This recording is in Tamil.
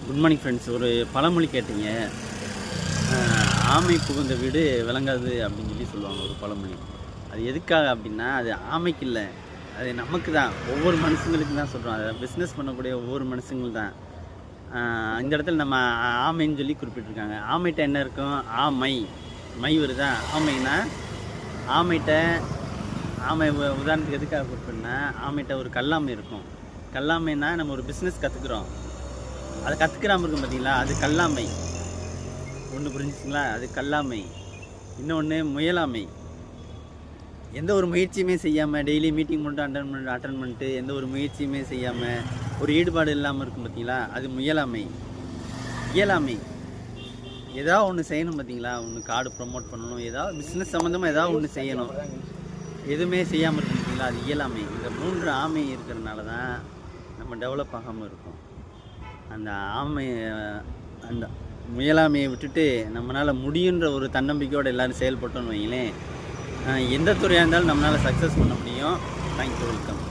Good morning friends. ஒரு பழமொழி கேட்டீங்க. ஆமை புகுந்த வீடு விளங்காது அப்படின்னு சொல்லுவாங்க ஒரு பழமொழி. அது எதுக்காக அப்படின்னா, அது ஆமைக்கு இல்லை, அது நமக்கு தான், ஒவ்வொரு மனுஷங்களுக்கு தான் சொல்கிறோம். அதை பிஸ்னஸ் பண்ணக்கூடிய ஒவ்வொரு மனுஷங்கள் தான். இந்த இடத்துல நம்ம ஆமைன்னு சொல்லி குறிப்பிட்டிருக்காங்க. ஆமைகிட்ட என்ன இருக்கும்? ஆமை மை வருதா? ஆமைன்னா ஆமைகிட்ட ஆமை உதாரணத்துக்கு எதுக்காக குறிப்பிட்னா, ஆமைகிட்ட ஒரு கல்லாமை இருக்கும். கல்லாமைன்னா நம்ம ஒரு பிஸ்னஸ் கற்றுக்குறோம், அதை கற்றுக்கிறாமல் இருக்கும் பார்த்தீங்களா, அது கல்லாமை. ஒன்று புரிஞ்சுச்சிங்களா? அது கல்லாமை. இன்னொன்று முயலாமை. எந்த ஒரு முயற்சியுமே செய்யாமல் டெய்லி மீட்டிங் மட்டும் அட்டன் பண்ணிட்டு எந்த ஒரு முயற்சியுமே செய்யாமல் ஒரு ஈடுபாடு இல்லாமல் இருக்கும் பார்த்தீங்களா, அது முயலாமை. இயலாமை, ஏதாவது ஒன்று செய்யணும் பார்த்தீங்களா, ஒன்று கார்டு ப்ரொமோட் பண்ணணும், ஏதாவது பிஸ்னஸ் சம்மந்தமாக ஏதாவது ஒன்று செய்யணும், எதுவுமே செய்யாமல் இருக்கும் பார்த்தீங்களா, அது இயலாமை. இந்த 3 ஆமை இருக்கிறதுனால தான் நம்ம டெவலப் ஆகாமல் இருக்கும். அந்த ஆமை அந்த முயலாமையை விட்டுட்டு நம்மளால் முடியுன்ற ஒரு தன்னம்பிக்கையோடு எல்லோரும் செயல்பட்டோன்னு வைங்களேன், எந்த துறையாக இருந்தாலும் நம்மளால் சக்ஸஸ் பண்ண முடியும். Thank you, welcome.